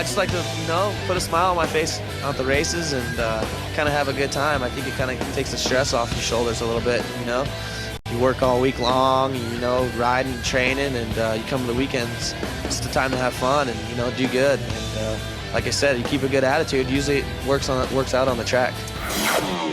I just like to, put a smile on my face at the races and kind of have a good time. I think it kind of takes the stress off your shoulders a little bit, You work all week long, riding, training, and you come to the weekends. It's the time to have fun and, do good. And like I said, you keep a good attitude. Usually it works out on the track.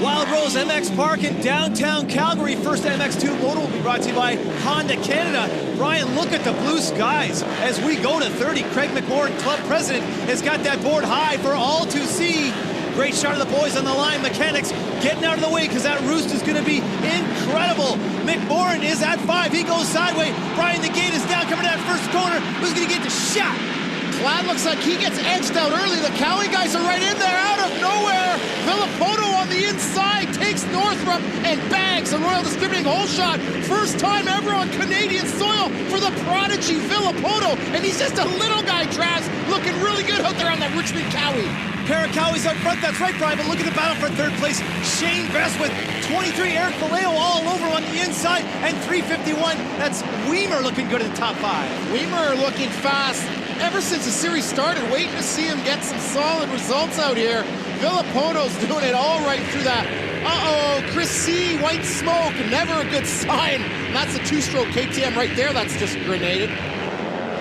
Wild Rose MX Park in downtown Calgary. First MX2 Moto will be brought to you by Honda Canada. Brian, look at the blue skies as we go to 30. Craig McMorran, club president, has got that board high for all to see. Great shot of the boys on the line. Mechanics getting out of the way because that roost is going to be incredible. McMorran is at 5. He goes sideways. Brian, the gate is down coming to that first corner. Who's going to get the shot? Glad looks like he gets edged out early. The Cali guys are right in there out of nowhere. Villapoto on the inside takes Northrup and bags a Royal Distributing hole shot. First time ever on Canadian soil for the prodigy Villapoto. And he's just a little guy, Travs, looking really good out there on that Richmond Cowie. Pair of Cowies out front, that's right, Brian, but look at the battle for third place. Shane Best with 23, Eric Vallejo all over on the inside, and 351, that's Weimer looking good in the top 5. Weimer looking fast. Ever since the series started, waiting to see him get some solid results out here. Villapoto's doing it all right through that. Chris C, white smoke, never a good sign. And that's a 2-stroke KTM right there, that's just grenaded.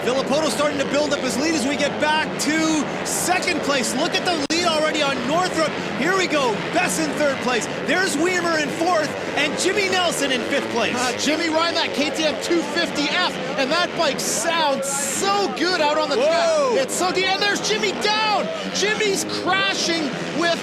Villapoto starting to build up his lead as we get back to second place. Look at the lead already on Northrup. Here we go, Best in third place. There's Weimer in fourth, and Jimmy Nelson in fifth place. Jimmy riding that KTM 250F, and that bike sounds so good out on the track. It's so deep, and there's Jimmy down. Jimmy's crashing with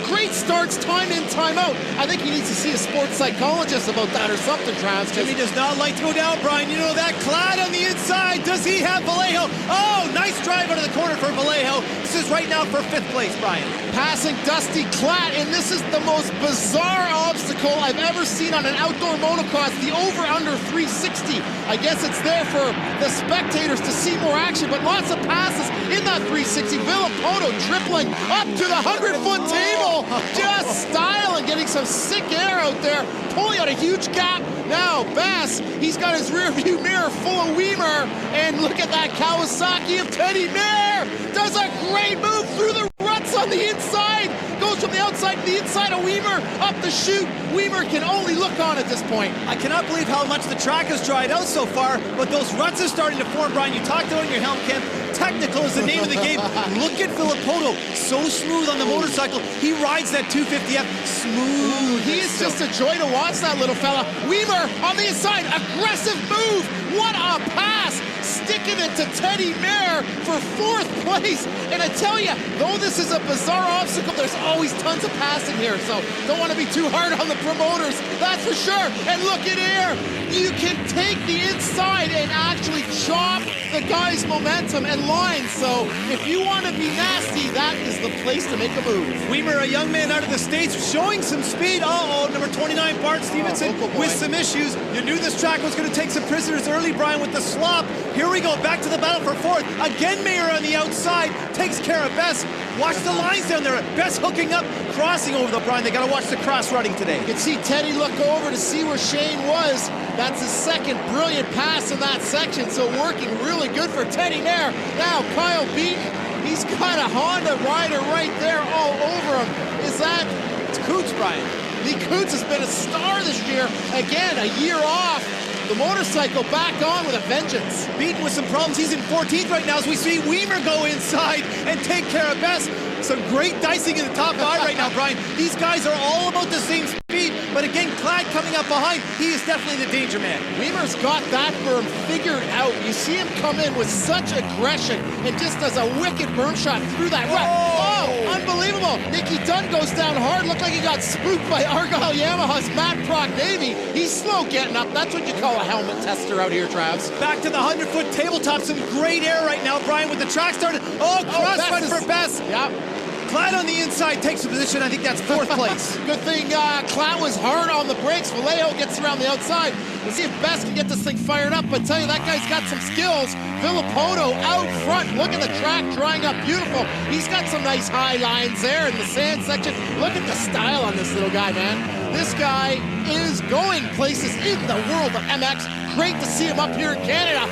great starts time in, time out. I think he needs to see a sports psychologist about that or something, Travis. Jimmy does not like to go down, Brian. You know that. Clad on the inside. Does he have Vallejo? Oh, nice drive out of the corner for Vallejo. This is right now for fifth place, Brian. Passing Dusty Klatt, and this is the most bizarre obstacle I've ever seen on an outdoor motocross. The over-under 360. I guess it's there for the spectators to see more action, but lots of passes in that 360. Villapoto tripling up to the 100-foot table. Just styling, getting some sick air out there, pulling out a huge gap. Now, Bass, he's got his rear view mirror full of Weimer, and look at that Kawasaki of Teddy Mayer. Does a great move through the ruts on the inside. Goes from the outside to the inside of Weimer, up the chute. Weimer can only look on at this point. I cannot believe how much the track has dried out so far, but those ruts are starting to form, Brian. You talked about in your helm, Ken. Technical is the name of the game. Look at Villapoto, so smooth on the motorcycle. He rides that 250F smooth. He is just a joy to watch, that little fella. Weimer on the inside, aggressive move. What a pass! Sticking it to Teddy Mayer for fourth place. And I tell you, though this is a bizarre obstacle, there's always tons of passing here. So don't want to be too hard on the promoters, that's for sure. And look at here, you can take the inside and actually chop the guy's momentum and line. So if you want to be nasty, that is the place to make a move. Weimer, a young man out of the States, showing some speed. Number 29, Bart Stevenson, with some issues. You knew this track was going to take some prisoners early, Brian, with the slop. Here we go, back to the battle for fourth. Again, Mayer on the outside, takes care of Best. Watch the lines down there. Best hooking up, crossing over the Brian. They got to watch the cross running today. You can see Teddy look over to see where Shane was. That's his second brilliant pass in that section, so working really good for Teddy Mayer. Now, Kyle Beaton, he's got a Honda rider right there all over him. Is that... It's Coots, Brian. Lee Coots has been a star this year. Again, a year off. The motorcycle back on with a vengeance. Beaten with some problems. He's in 14th right now as we see Weimer go inside and take care of Best. Some great dicing in the top 5 right now, Brian. These guys are all about the same speed, but again, Clyde coming up behind, he is definitely the danger man. Weimer's got that berm figured out. You see him come in with such aggression and just does a wicked berm shot through that rut. Oh, unbelievable. Nicky Dunn goes down hard. Looked like he got spooked by Argyle Yamaha's Matt Proc Navy. He's slow getting up. That's what you call a helmet tester out here, Travs. Back to the 100-foot tabletop. Some great air right now, Brian, with the track started. Cross run for Best. Yep. Clyde on the inside takes a position. I think that's fourth place. Good thing Clyde was hard on the brakes. Vallejo gets around the outside. We'll see if Best can get this thing fired up. But tell you, that guy's got some skills. Villapoto out front. Look at the track drying up beautiful. He's got some nice high lines there in the sand section. Look at the style on this little guy, man. This guy is going places in the world of MX. Great to see him up here in Canada.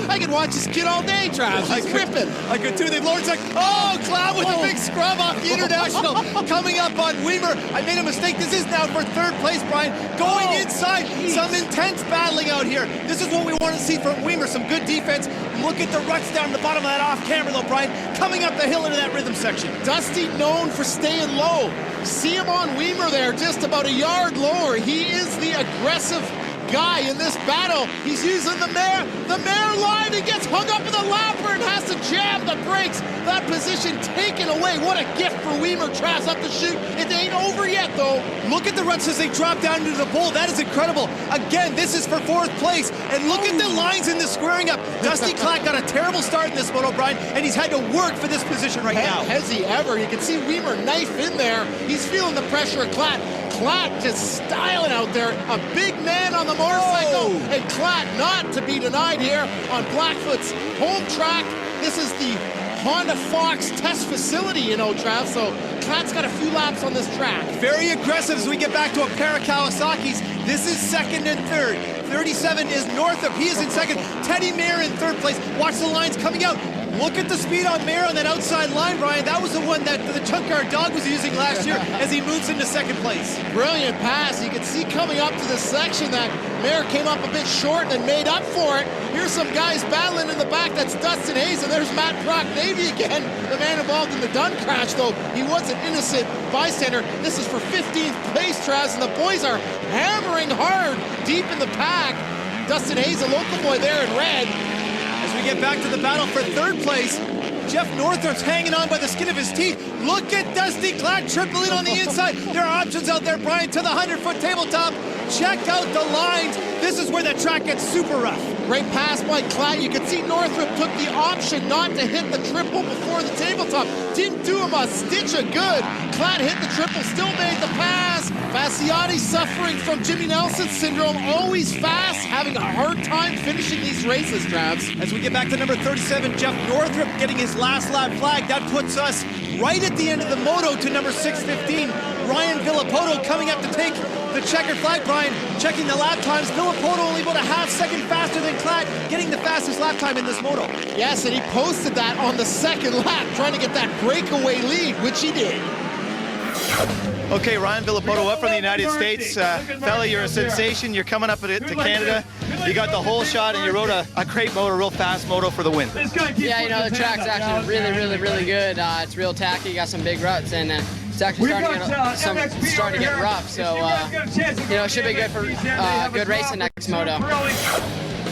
I could watch this kid all day, Travis. He's ripping. I could too. They've lowered it's like, oh, Cloud with a big scrub off the International. Coming up on Weimer. I made a mistake. This is now for third place, Brian. Going inside. Geez. Some intense battling out here. This is what we want to see from Weimer. Some good defense. Look at the ruts down the bottom of that off camera, though, Brian. Coming up the hill into that rhythm section. Dusty known for staying low. See him on Weimer there, just about a yard lower. He is the aggressive guy in this battle. He's using the mare. The mare live. He gets hung up in the lapper and has to jam the brakes. That position taken away. What a gift for Weimer. Traps up the chute. It ain't over yet, though. Look at the ruts as they drop down into the bowl. That is incredible. Again, this is for fourth place. And look at the lines in the squaring up. Dusty Clack got a terrible start in this moto, Brian, and he's had to work for this position right now. Has he ever? You can see Weimer knife in there. He's feeling the pressure of Clack. Clack just styling out there. A big man on the motorcycle. Oh. And Clack not to be denied here on Blackfoot's home track. This is the Honda Fox test facility, you know, Trav. So Clack's got a few laps on this track. Very aggressive as we get back to a pair of Kawasaki's. This is second and third. 37 is Northup. He is in second. Teddy Mayer in third place. Watch the lines coming out. Look at the speed on Mayer on that outside line, Brian. That was the one that the Junkyard Dog was using last year as he moves into second place. Brilliant pass. You can see coming up to this section that Mayer came up a bit short and then made up for it. Here's some guys battling in the back. That's Dustin Hayes, and there's Matt Brock Navy again. The man involved in the Dunn crash, though. He was an innocent bystander. This is for 15th place, Traz, and the boys are hammering hard deep in the pack. Dustin Hayes, a local boy there in red. As we get back to the battle for third place, Jeff Northrop's hanging on by the skin of his teeth. Look at Dusty Clack tripling on the inside. There are options out there, Brian, to the 100-foot tabletop. Check out the lines. This is where the track gets super rough. Great pass by Clack. You can see Northrop took the option not to hit the triple before the tabletop. Didn't do him a stitch of good. Clack hit the triple, still made the pass. Fasciotti suffering from Jimmy Nelson syndrome. Always fast, having a hard time finishing these races, Travs. As we get back to number 37, Jeff Northrop getting his last lap flag. That puts us right at the end of the moto to number 615. Ryan Villapoto coming up to take the checkered flag. Brian, checking the lap times. Villapoto only about a half second faster than Clack, getting the fastest lap time in this moto. Yes, and he posted that on the second lap, trying to get that breakaway lead, which he did. Okay, Ryan Villapoto up from the United States. Fella, you're a sensation. You're coming up to Canada. You got the whole shot, and you rode a great moto, a real fast moto for the win. Yeah, you know, the track's actually really good. It's real tacky, got some big ruts, and it's actually starting to get rough. So, you know, it should be good for good racing next moto.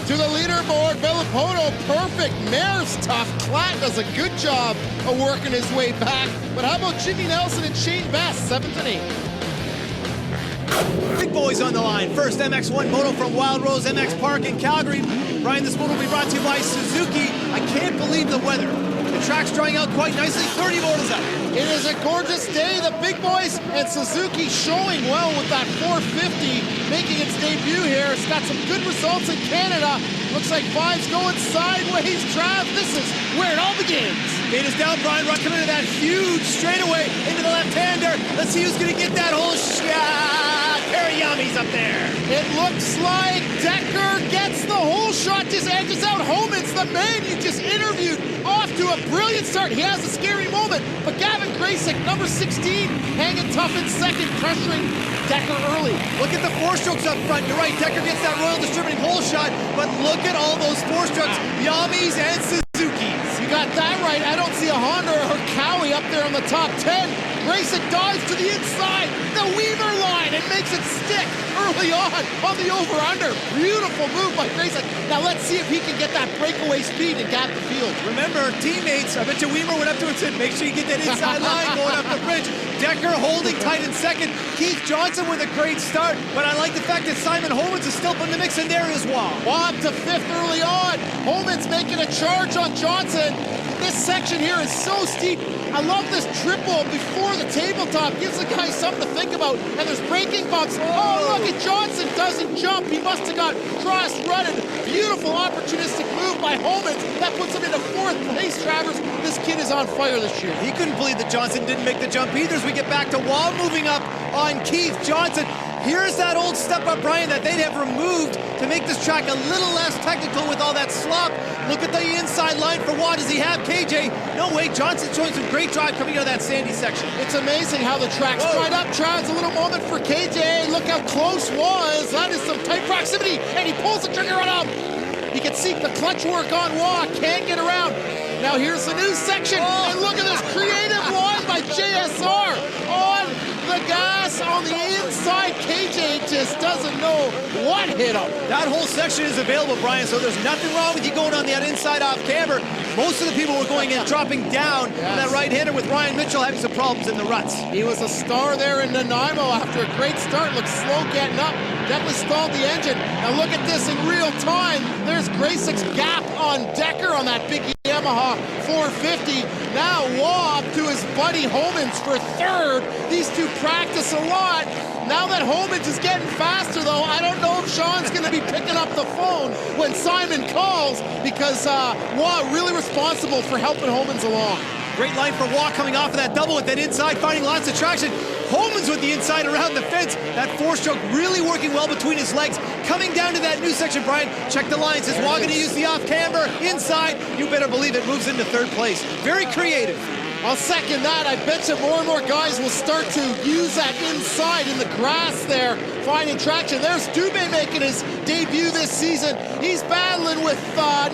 To the leaderboard, Villapoto, perfect. Mare's tough. Clack does a good job of working his way back. But how about Jimmy Nelson and Shane Best, 7th and 8th? Big boys on the line. First, MX1 Moto from Wild Rose MX Park in Calgary. Brian, this moto will be brought to you by Suzuki. I can't believe the weather. The track's drying out quite nicely. 30 motos out. It is a gorgeous day. The big boys and Suzuki showing well with that 450, making its debut here. It's got some good results in Canada. Looks like Vibe's going sideways. Trav, this is where it all begins. Gate is down, Brian. Ruck coming into that huge straightaway into the left-hander. Let's see who's going to get that whole shot. Pair of yummies up there. It looks like Decker gets the whole shot, just edges out Homans, the man you just interviewed, off to a brilliant start. He has a scary moment, but Gavin Graysick, number 16, hanging tough in second, pressuring Decker early. Look at the four-strokes up front. You're right, Decker gets that Royal Distributing whole shot, but look at all those four-strokes, Yamis and Suzukis. You got that right. I don't see a Honda or a Cowie up there on the top 10. Graysick dives to the inside, the Weaver line, and makes it stick early on the over-under. Beautiful move by Graysick. Now let's see if he can get that breakaway speed and gap the field. Remember, teammates, I bet you Weaver went up to him and said, make sure you get that inside line going up the bridge. Decker holding tight in second. Keith Johnson with a great start, but I like the fact that Simon Holmans is still in the mix, and there is Wah. Wah to 5th early on. Holmans making a charge on Johnson. This section here is so steep. I love this triple before the tabletop. Gives the guy something to think about. And there's braking bumps. Oh, look at Johnson. Doesn't jump. He must have got cross-rutted. Beautiful opportunistic move by Holmans. That puts him into 4th place, Travers. This kid is on fire this year. He couldn't believe that Johnson didn't make the jump either as we get back to Wah moving up on Keith Johnson. Here's that old step-up, Brian, that they'd have removed to make this track a little less technical with all that slop. Look at the inside line for Watt. Does he have KJ? No way. Johnson's showing some great drive coming out of that sandy section. It's amazing how the track's dried up. Travis, a little moment for KJ. Look how close was. That is some tight proximity, and he pulls the trigger on him. He can see the clutch work on Watt. Can't get around. Now here's the new section, and look at this creative line by JSR on the gas on the inside. KJ just doesn't know what hit him. That whole section is available, Brian, so there's nothing wrong with you going on that inside off camber. Most of the people were going and dropping down on that right-hander with Ryan Mitchell having some problems in the ruts. He was a star there in Nanaimo after a great start. Looked slow getting up. Definitely stalled the engine. Now look at this in real time. There's Gracek's gap on Decker on that big Yamaha 450. Now Waugh up to his buddy Homans for third. These two practice a lot. Now that Homans is getting faster, though, I don't know if Sean's going to be picking up the phone when Simon calls, because Waugh really responsible for helping Homans along. Great line for Waugh coming off of that double with that inside, finding lots of traction. Homans with the inside around the fence. That four-stroke really working well between his legs. Coming down to that new section, Brian. Check the lines. Is Waugh going to use the off-camber inside? You better believe it moves into third place. Very creative. I'll second that. I bet you more and more guys will start to use that inside in the grass there, finding traction. There's Dubé making his debut this season. He's battling with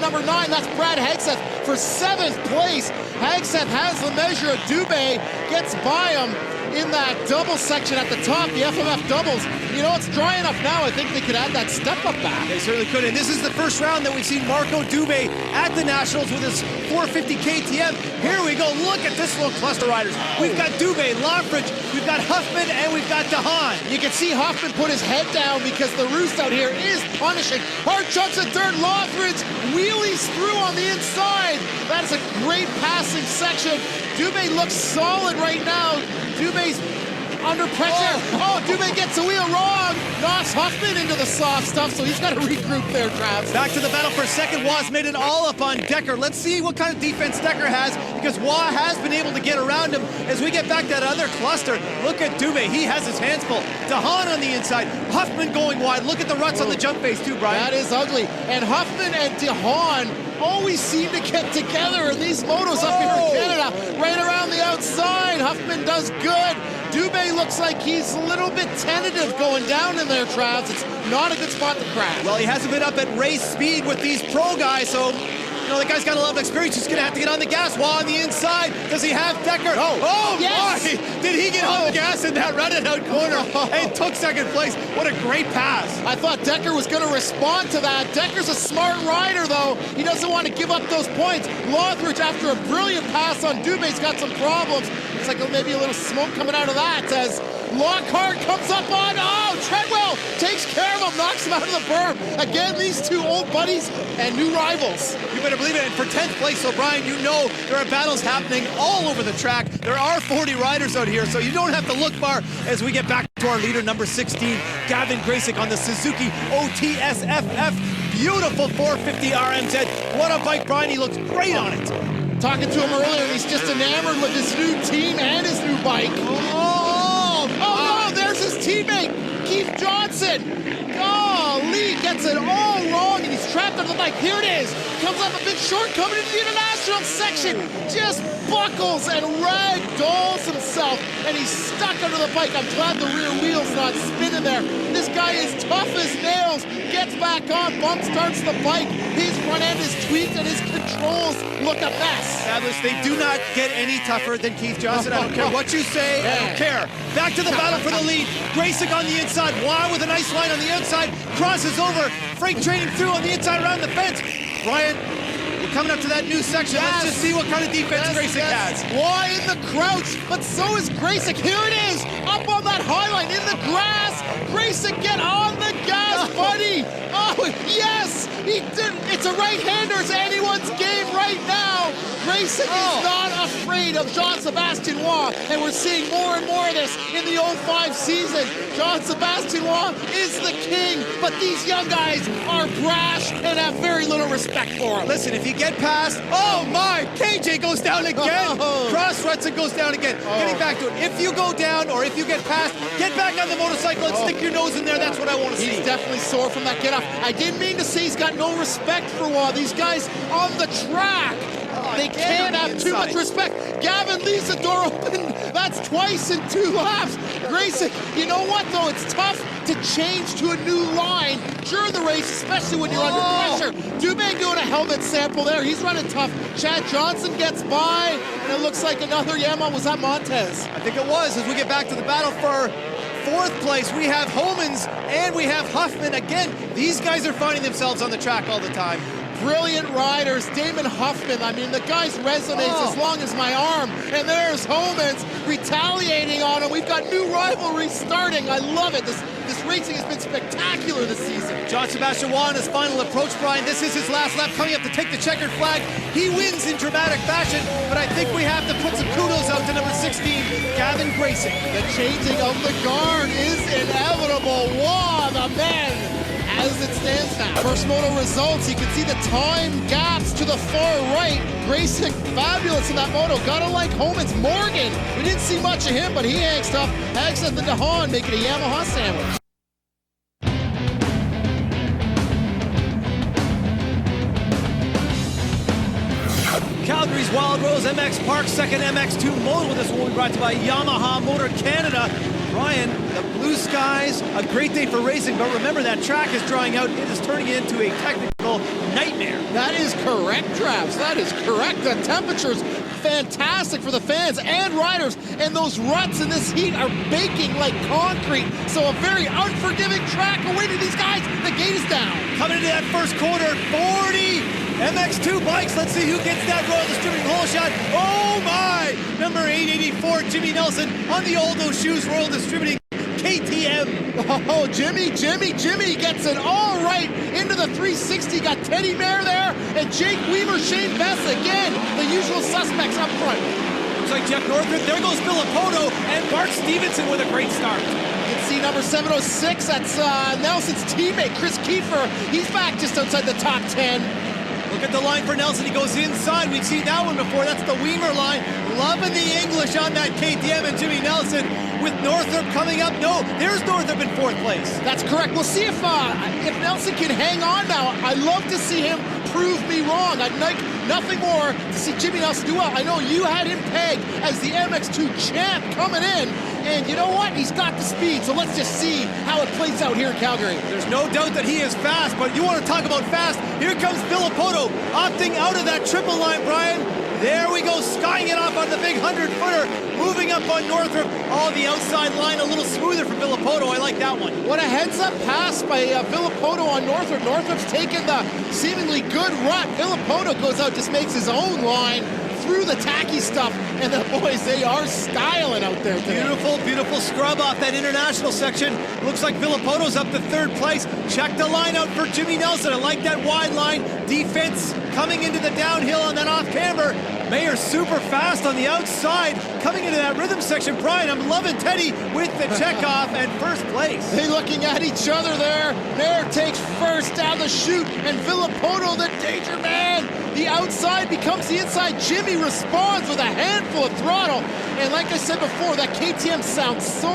number 9. That's Brad Hegseth for 7th place. Hegseth has the measure of Dubé, gets by him in that double section at the top, the FMF doubles. You know, it's dry enough now. I think they could add that step-up back. They certainly could. And this is the first round that we've seen Marco Dubé at the Nationals with his 450 KTM. Here we go. Look at this little cluster riders. We've got Dubé, Lafridge, we've got Huffman, and we've got DeHaan. You can see Huffman put his head down because the roost out here is punishing. Hard chunks of dirt. Lafridge wheelies through on the inside. That is a great passing section. Dubé looks solid right now. Dubé's under pressure. Oh, Dubé gets the wheel wrong. Knocks Huffman into the soft stuff, so he's got to regroup there, Travis. Back to the battle for second. Waugh's made it all up on Decker. Let's see what kind of defense Decker has, because Waugh has been able to get around him. As we get back to that other cluster, look at Dubé. He has his hands full. DeHaan on the inside. Huffman going wide. Look at the ruts on the jump face too, Brian. That is ugly. And Huffman and DeHaan always seem to get together in these motos up here in Canada. Right around the outside. Huffman does good. Dubé looks like he's a little bit tentative going down in there, Travis. It's not a good spot to crash. Well, he hasn't been up at race speed with these pro guys, so you know, the guy's got a lot of experience. He's going to have to get on the gas. Waugh on the inside. Does he have Decker? Oh yes. Boy! Did he get on the gas in that run-it-out corner and took second place? What a great pass. I thought Decker was going to respond to that. Decker's a smart rider, though. He doesn't want to give up those points. Lafridge, after a brilliant pass on Dubé's got some problems. It's like maybe a little smoke coming out of that as Lockhart comes up on, Treadwell takes care of him, knocks him out of the berm. Again, these two old buddies and new rivals. You better believe it. And for 10th place, O'Brien, you know there are battles happening all over the track. There are 40 riders out here, so you don't have to look far as we get back to our leader, number 16, Gavin Gracek on the Suzuki OTSFF. Beautiful 450 RMZ. What a bike, Brian. He looks great on it. Talking to him earlier, and he's just enamored with his new team and his new bike. No, there's his teammate, Keith Johnson. Golly, gets it all wrong, and he's trapped under the bike. Here it is. Comes up a bit short, coming into the international section. Just buckles and ragdolls himself, and he's stuck under the bike. I'm glad the rear wheel's not spinning there. This guy is tough as nails. Gets back on, bump starts the bike. His front end is tweaked, and his controls look a mess. Fabulous. They do not get any tougher than Keith Johnson. I don't care what you say. I don't care. Back to the battle for the lead. Gracek on the inside. Waugh with a nice line on the outside. Crosses over. Freight training through on the inside around the fence. Brian, we're coming up to that new section. Let's just see what kind of defense Gracek has. Waugh in the crouch, but so is Gracek. Here it is. Up on that high line in the grass. Gracek, get on the gas, buddy. Oh, yes. He did. It's a right-hander. It's anyone's game right now. Gracek is not afraid of Jean-Sébastien Waugh, and we're seeing more and more of this in the 05 season. Jean-Sébastien Waugh is the king, but but these young guys are brash and have very little respect for him. Listen, if you get past, oh my, KJ goes down again. Cross ruts and goes down again. Getting back to it. If you go down or if you get past, get back on the motorcycle and stick your nose in there. That's what I want to see. He's definitely sore from that get off. I didn't mean to say he's got no respect for Waugh. These guys on the track, they can't have too much respect. Gavin leaves the door open. That's twice in 2 laps. Grayson, you know what though? It's tough to change to a new line during the race, especially when you're under pressure. Dubé doing a helmet sample there. He's running tough. Chad Johnson gets by, and it looks like another Yamaha. Was that Montez? I think it was. As we get back to the battle for 4th place, we have Homans and we have Huffman. Again, these guys are finding themselves on the track all the time. Brilliant riders. Damon Huffman, I mean, the guy's resonates as long as my arm. And there's Homans retaliating on him. We've got new rivalry starting. I love it. This racing has been spectacular this season. John Sebastian Waugh in his final approach, Brian. This is his last lap, coming up to take the checkered flag. He wins in dramatic fashion, but I think we have to put some kudos out to number 16, Gavin Grayson. The changing of the guard is inevitable. Waugh, the man, as it stands now. First moto results, you can see the time gaps to the far right. Grayson, fabulous in that moto. Gotta like Homans. Morgan, we didn't see much of him, but he hangs up. Hangs up the DeHaan, making a Yamaha sandwich. Calgary's Wild Rose MX Park, second MX2 Moto. This will be brought to you by Yamaha Motor Canada. Brian, the blue skies, a great day for racing, but remember that track is drying out. It is turning into a technical nightmare. That is correct, Travis. That is correct. The temperature's fantastic for the fans and riders, and those ruts in this heat are baking like concrete. So a very unforgiving track awaiting these guys. The gate is down. Coming into that first quarter, 40 MX2 bikes. Let's see who gets that Royal Distributing hole shot. Oh my! Number 884, Jimmy Nelson on the Old No Shoes Royal Distributing KTM. Oh, Jimmy gets it all right into the 360. Got Teddy Mayer there, and Jake Weimer, Shane Bess again. The usual suspects up front. Looks like Jeff Northrup. There goes Filippoto and Bart Stevenson with a great start. You can see number 706. That's Nelson's teammate, Chris Kiefer. He's back just outside the top 10. Look at the line for Nelson. He goes inside. We've seen that one before. That's the Weimer line. Loving the English on that KTM and Jimmy Nelson with Northrup coming up. No, there's Northrup in 4th place. That's correct. We'll see if Nelson can hang on now. I'd love to see him prove me wrong. I'd like nothing more to see Jimmy Nelson do well. I know you had him pegged as the MX2 champ coming in, and you know what? He's got the speed, so let's just see how it plays out here in Calgary. There's no doubt that he is fast, but you want to talk about fast? Here comes Filippoto opting out of that triple line, Brian. There we go, skying it off on the big 100-footer, moving up on Northrup. Oh, the outside line a little smoother for Filippoto. I like that one. What a heads-up pass by Filippoto on Northrup. Northrup's taking the seemingly good rut. Filippoto goes out, just makes his own line through the tacky stuff, and the boys, they are styling out there today. Beautiful, beautiful scrub off that international section. Looks like Filippoto's up to 3rd place. Check the line out for Jimmy Nelson. I like that wide line defense coming into the downhill on that off-camber. Mayer super fast on the outside, coming into that rhythm section. Brian, I'm loving Teddy with the checkoff and 1st place. They looking at each other there. Mayer takes 1st down the chute, and Filippoto, the danger man. The outside becomes the inside. Jimmy responds with a handful of throttle. And like I said before, that KTM sounds so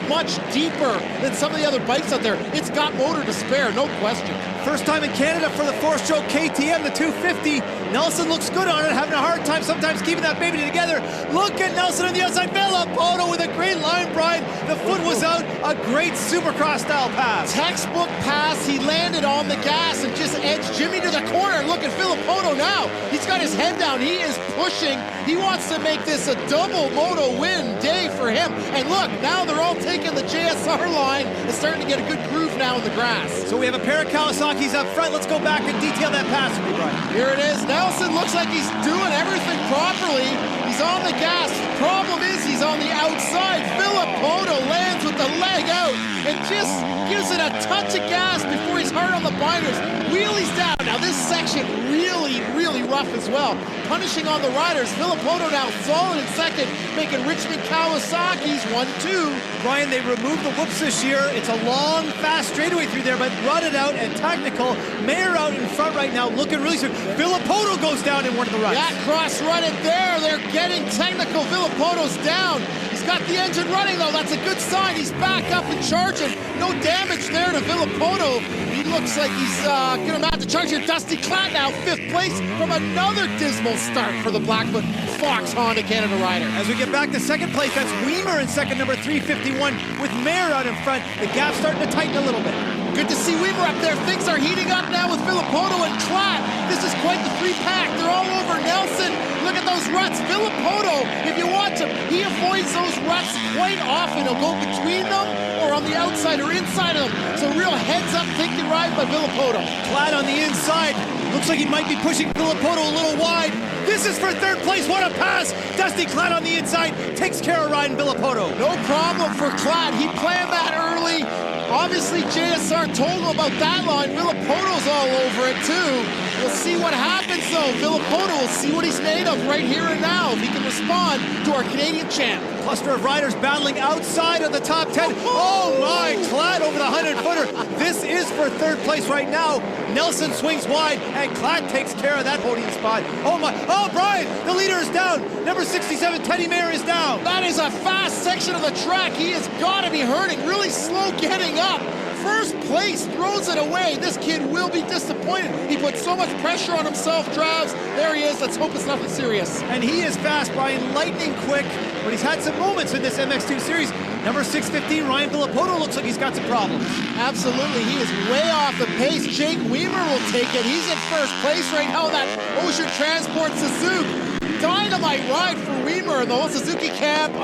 much deeper than some of the other bikes out there. It's got motor to spare, no question. First time in Canada for the 4-stroke KTM, the 250. Nelson looks good on it, having a hard time sometimes keeping that baby together. Look at Nelson on the outside. Filippoto with a great line, Brian. The foot was out. A great Supercross-style pass. Textbook pass. He landed on the gas and just edged Jimmy to the corner. Look at Filippoto now. He's got his head down. He is pushing. He wants to make this a double moto win day for him. And look, now they're all taking the JSR line and starting to get a good groove now in the grass. So we have a pair of Kawasaki's up front. Let's go back and detail that pass for me, Brian. Here it is. Nelson looks like he's doing everything properly. He's on the gas. Problem is he's on the outside. Filippoto lands with the leg out and just gives it a touch of gas before he's hard on the binders, wheelies down. Now this section really rough as well. Punishing on the riders. Villopoto now solid in second, making Richmond Kawasaki's 1-2. Brian, they removed the whoops this year. It's a long, fast straightaway through there, but rutted out and technical. Mayer out in front right now, looking really good. Villopoto goes down in one of the ruts. Yeah, cross-rutted there. They're getting technical. Villopoto's down. He's got the engine running, though. That's a good sign. He's back up and charging. No damage there to Villopoto. He looks like he's going to have to charge here. Dusty Klatt now, 5th place from another dismal start for the Blackfoot Fox Honda Canada rider. As we get back to second place, that's Weimer in second, number 351, with Mayer out in front. The gap's starting to tighten a little bit. Good to see Weimer up there. Things are heating up now with Villopoto and Klatt. This is quite the three-pack. They're all over Nelson. Look at those ruts. Villopoto, if you watch him, he avoids those ruts quite often. He'll go between them or on the outside or inside of them. So real heads-up, take the ride by Villopoto. Klatt on the inside. Looks like he might be pushing Villopoto a little wide. This is for third place. What a pass. Dusty Klatt on the inside. Takes care of riding Villopoto. No problem for Klatt. He planned that early. Obviously, JSR told him about that line. Villopoto's all over it, too. We'll see what happens, though. Villopoto will see what he's made of right here and now, if he can respond to our Canadian champ. Cluster of riders battling outside of the top 10. Oh, my. Klatt over the 100-footer. This is for third place right now. Nelson swings wide, and Klatt takes care of that podium spot. Oh, my. Oh, Brian, the leader is down. Number 67, Teddy Mayer, is down. That is a fast section of the track. He has got to be hurting. Really slow getting up. First place, throws it away. This kid will be disappointed. He put so much pressure on himself, Travs. There he is. Let's hope it's nothing serious. And he is fast, Brian, lightning quick, but he's had some moments in this MX2 series. Number 615, Ryan Villopoto, looks like he's got some problems. Absolutely, he is way off the pace. Jake Weimer will take it. He's in first place right now in that Ocean Transport Suzuki. Dynamite ride for Weimer in the whole Suzuki camp.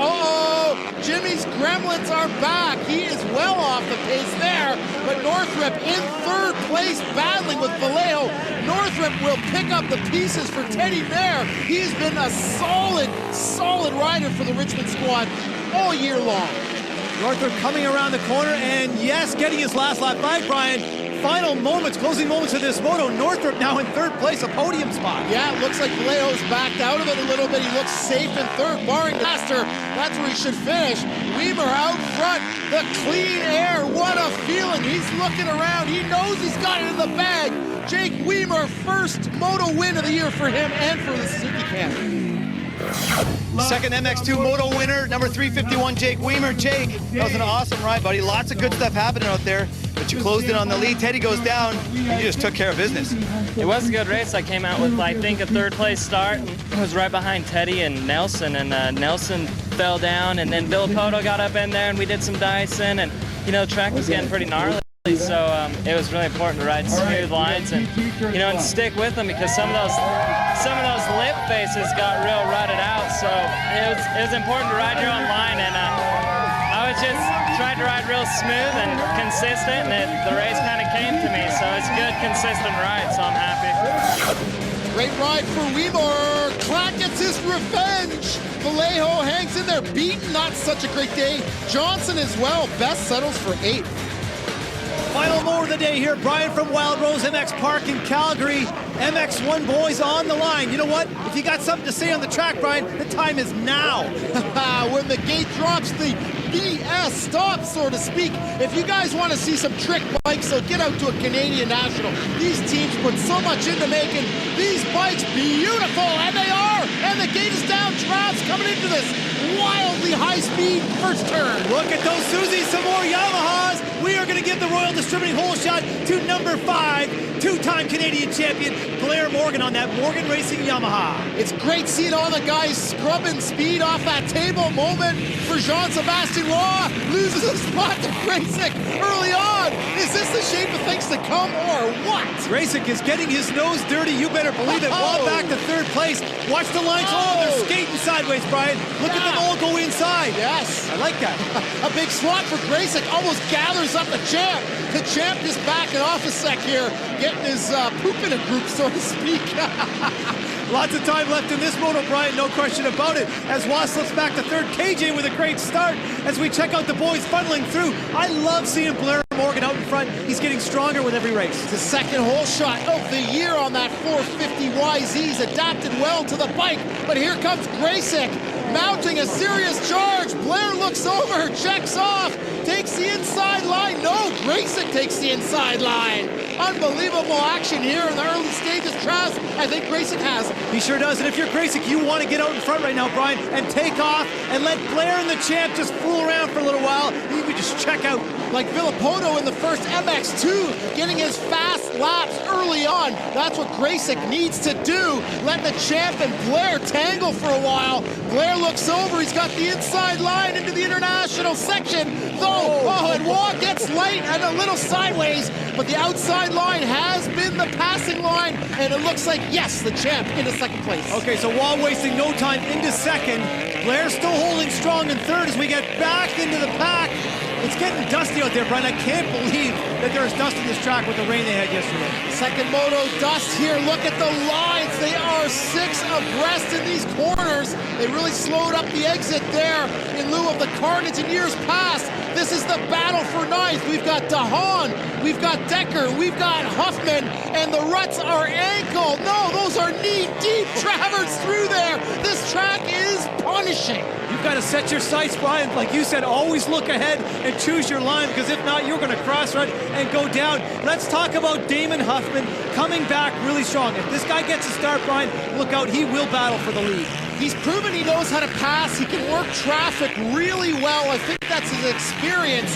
Jimmy's Gremlins are back. He is well off the pace there, but Northrop in third place battling with Vallejo. Northrop will pick up the pieces for Teddy Mayer. He's been a solid rider for the Richmond squad all year long. Northrop coming around the corner, and yes, getting his last lap back, Brian. Final moments, closing moments of this moto. Northrop now in third place, a podium spot. Yeah, it looks like Vallejo's backed out of it a little bit. He looks safe in third, barring disaster. That's where he should finish. Weimer out front, the clean air. What a feeling. He's looking around. He knows he's got it in the bag. Jake Weimer, first moto win of the year for him and for the Suzuki camp. Second MX2 Moto winner, number 351, Jake Weimer. Jake, that was an awesome ride, buddy. Lots of good stuff happening out there, but you closed in on the lead. Teddy goes down, and you just took care of business. It was a good race. I came out with, I think, a third place start. I was right behind Teddy and Nelson, and Nelson fell down, and then Villopoto got up in there, and we did some dicing, and, you know, the track was getting pretty gnarly. So it was really important to ride smooth lines and, you know, and stick with them, because some of those lip faces got real rutted out. So it was important to ride your own line, and I was just trying to ride real smooth and consistent, and the race kind of came to me. So it's a good, consistent ride. So I'm happy. Great ride for Weimer. Klatt gets his revenge. Vallejo hangs in there, beaten. Not such a great day. Johnson as well. Best settles for 8th. Final mower of the day here, Brian from Wild Rose MX Park in Calgary. MX1 boys on the line. You know what? If you got something to say on the track, Brian, the time is now. When the gate drops, the BS stops, so to speak. If you guys want to see some trick bikes, so get out to a Canadian National. These teams put so much into making these bikes beautiful, and they are. And the gate is down. Travs coming into this wildly high-speed first turn. Look at those Suzuki, some more Yamahas. We are going to give the Royal Distributing hole shot to number 5, two-time Canadian champion Blair Morgan on that Morgan Racing Yamaha. It's great seeing all the guys scrubbing speed off that table. Moment for Jean-Sébastien Roy. Loses a spot to Graysick early on. Is this the shape of things to come or what? Graysick is getting his nose dirty. You better believe it. Well back to third place. Watch the lines. Oh, they're skating sideways, Brian. Look at them all go inside. Yes. I like that. A big slot for Graysick. Almost gathers up the champ. The champ just backing off a sec here, getting his poop in a group, so to speak. Lots of time left in this moto, Brian, no question about it. As Wass slips back to third, KJ with a great start as we check out the boys funneling through. I love seeing Blair Morgan out in front. He's getting stronger with every race. The second hole shot of the year on that 450 YZ. He's adapted well to the bike, but here comes Gracek mounting a serious charge. Blair looks over, checks off, takes the inside line. No, Gracek takes the inside line. Unbelievable action here in the early stages. Travis, I think Gracek has. He sure does, and if you're Gracek, you want to get out in front right now, Brian, and take off and let Blair and the champ just fool around for a little while. He would just check out. Like Villapoto in the first MX2, getting his fast laps early on. That's what Gracek needs to do. Let the champ and Blair tangle for a while. Blair looks over, he's got the inside line into the international section. Though, and Waugh gets light and a little sideways, but the outside line has been the passing line, and it looks like, yes, the champ into second place. Okay, so Waugh wasting no time into second. Blair still holding strong in third as we get back into the pack. It's getting dusty out there, Brian. I can't believe that there's dust in this track with the rain they had yesterday. Second moto dust here. Look at the lines. They are 6 abreast in these corners. They really slowed up the exit there in lieu of the carnage in years past. This is the battle for ninth. We've got DeHaan, we've got Decker, we've got Huffman, and the ruts are ankle. No, those are knee-deep traverse through there. This track is punishing. You've got to set your sights, Brian. Like you said, always look ahead and choose your line, because if not, you're going to cross-run and go down. Let's talk about Damon Huffman coming back really strong. If this guy gets a start, Brian, look out, he will battle for the lead. He's proven he knows how to pass. He can work traffic really well. I think that's his experience.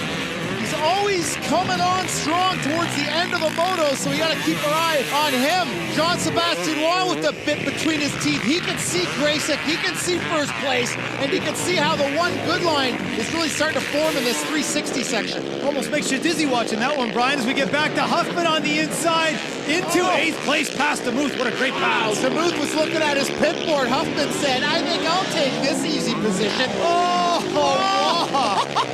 He's always coming on strong towards the end of the moto, so we got to keep our eye on him. Jean-Sébastien Waugh with the bit between his teeth. He can see Gracek, he can see first place, and he can see how the one good line is really starting to form in this 360 section. Almost makes you dizzy watching that one, Brian, as we get back to Huffman on the inside into 8th place past DeMuth. What a great pass. DeMuth was looking at his pit board. Huffman said, I think I'll take this easy position.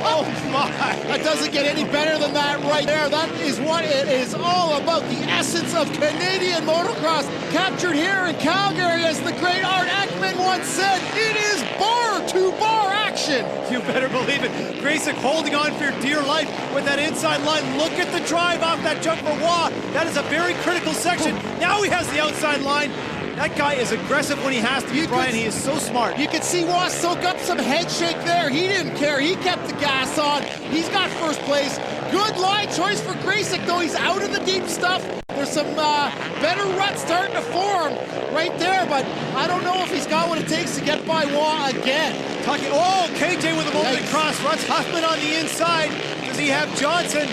Oh my. That doesn't get any better than that right there. That is what it is all about. The essence of Canadian motocross captured here in Calgary, as the great Art Ekman once said, it is bar-to-bar action. You better believe it. Gracek holding on for your dear life with that inside line. Look at the drive off that jump for Waugh. That is a very critical section. Now he has the outside line. That guy is aggressive when he has to be, Brian. He is so smart. You can see Waugh soak up some head shake there. He didn't care. He kept the gas on. He's got first place. Good line choice for Gracek, though. He's out of the deep stuff. There's some better ruts starting to form right there, but I don't know if he's got what it takes to get by Waugh again. KJ with a moment across. Ruts Huffman on the inside. Does he have Johnson?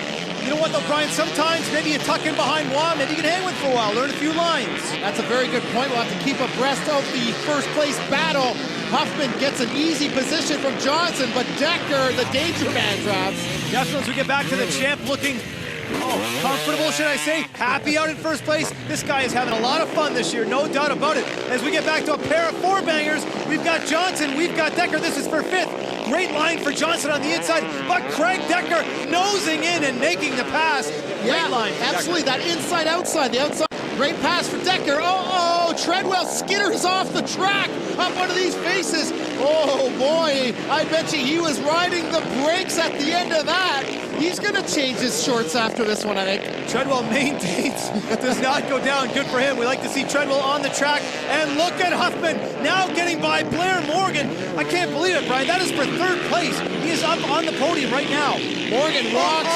You know what though, Brian, sometimes maybe you tuck in behind Waugh, maybe you can hang with for a while, learn a few lines. That's a very good point. We'll have to keep abreast of the first place battle. Huffman gets an easy position from Johnson, but Decker, the danger man, drops. Definitely, as we get back to the champ, looking comfortable, should I say, happy out in first place. This guy is having a lot of fun this year, no doubt about it. As we get back to a pair of four bangers, we've got Johnson, we've got Decker. This is for 5th. Great line for Johnson on the inside, but Craig Decker nosing in and making the pass. Great line. Absolutely, that inside-outside, the outside. Great pass for Decker. Treadwell skitters off the track up one of these faces. Oh boy, I bet you he was riding the brakes at the end of that. He's gonna change his shorts after this one, I think. Treadwell maintains, does not go down. Good for him. We like to see Treadwell on the track. And look at Huffman now getting by Blair Morgan. I can't believe it, Brian. That is for 3rd place. He is up on the podium right now. Morgan rocks.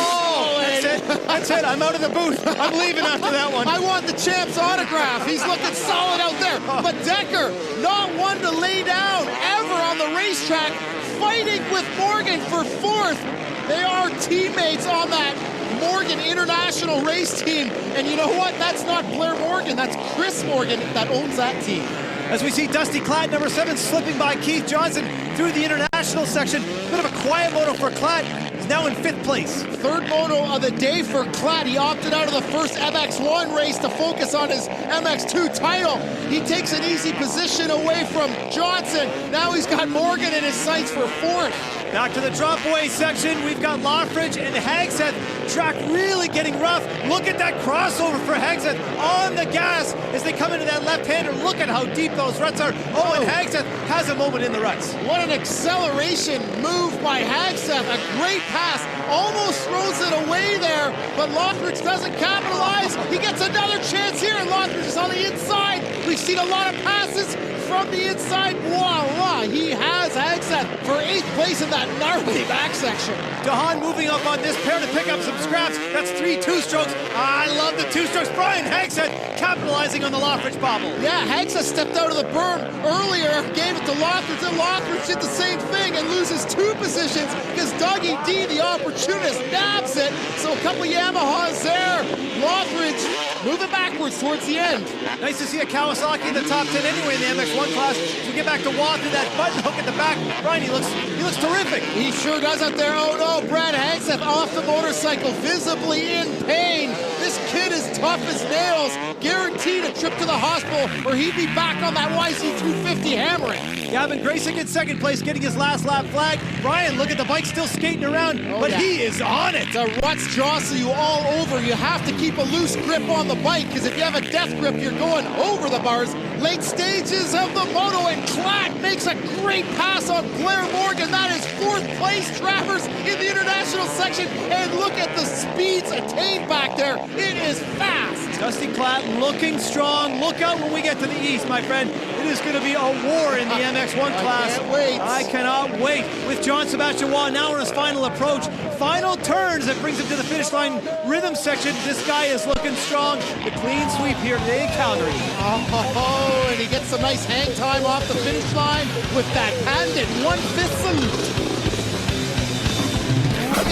That's it. I'm out of the booth. I'm leaving after that one. I want the champ's autograph. He's looking solid out there. But Decker, not one to lay down ever on the racetrack, fighting with Morgan for 4th. They are teammates on that Morgan International race team. And you know what? That's not Blair Morgan. That's Chris Morgan that owns that team. As we see Dusty Klatt, number 7, slipping by Keith Johnson through the international section. Bit of a quiet moto for Klatt. He's now in 5th place. 3rd moto of the day for Klatt. He opted out of the first MX1 race to focus on his MX2 title. He takes an easy position away from Johnson. Now he's got Morgan in his sights for 4th. Back to the drop-away section. We've got Lawfridge and Hagseth. Track really getting rough. Look at that crossover for Hagseth on the gas as they come into that left-hander. Look at how deep those ruts are. And Hagseth has a moment in the ruts. What an acceleration move by Hagseth. A great pass almost throws it away there, but Lothridge doesn't capitalize. He gets another chance here, and Lothridge is on the inside. We've seen a lot of passes from the inside. Voila, he has Hagseth for 8th place in that gnarly back section. DeHaan moving up on this pair to pick up some scraps. That's 3 two-strokes. I love the two-strokes. Brian Hagseth capitalizing on the Lothridge bobble. Yeah, Hagseth stepped out of the berm earlier, gave it to Lothridge, and Lothridge did the same thing and loses 2 positions because Dougie D, the opportunist, nabs it. So a couple Yamahas there. Lothridge moving backwards towards the end. Nice to see a Kawasaki in the top 10 anyway in the MX1 class. As we get back to Watt and that button hook at the back. Brian, he looks terrific. He sure does out there. Oh no, Brad Hagseth off the motorcycle, visibly in pain. This kid is tough as nails. Guaranteed a trip to the hospital or he'd be back on that YC250 hammering. Gavin Grayson in 2nd place, getting his last lap flag. Brian, look at the bike still skating around, but he is on it. The ruts jostle you all over. You have to keep a loose grip on the bike because if you have a death grip, you're going over the bars. Late stages of the moto, and Klatt makes a great pass on Blair Morgan. That is 4th place, Travers, in the international section. And look at the speeds attained back there. It is fast. Dusty Klatt looking strong. Look out when we get to the east, my friend. It is going to be a war in the MX1 class. I can't wait. I cannot wait. With John Sebastian Waugh now on his final approach. Final turns that brings him to the finish line rhythm section. This guy is looking strong. The clean sweep here today in Calgary. Oh, and he gets a nice hang time off the finish line with that handed 1/5 salute.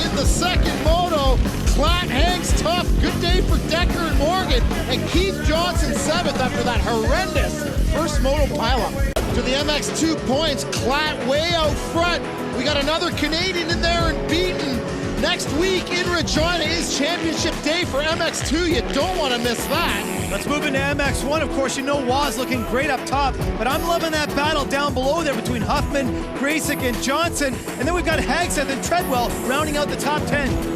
In the 2nd moto, Klatt hangs tough. Good day for Decker and Morgan. And Keith Johnson 7th after that horrendous first moto pileup. To the MX2 points, Klatt way out front. We got another Canadian in there and beaten. Next week in Regina is championship day for MX2. You don't want to miss that. Let's move into MX1. Of course, you know Waugh's looking great up top, but I'm loving that battle down below there between Huffman, Graysick, and Johnson. And then we've got Hagseth and Treadwell rounding out the top 10.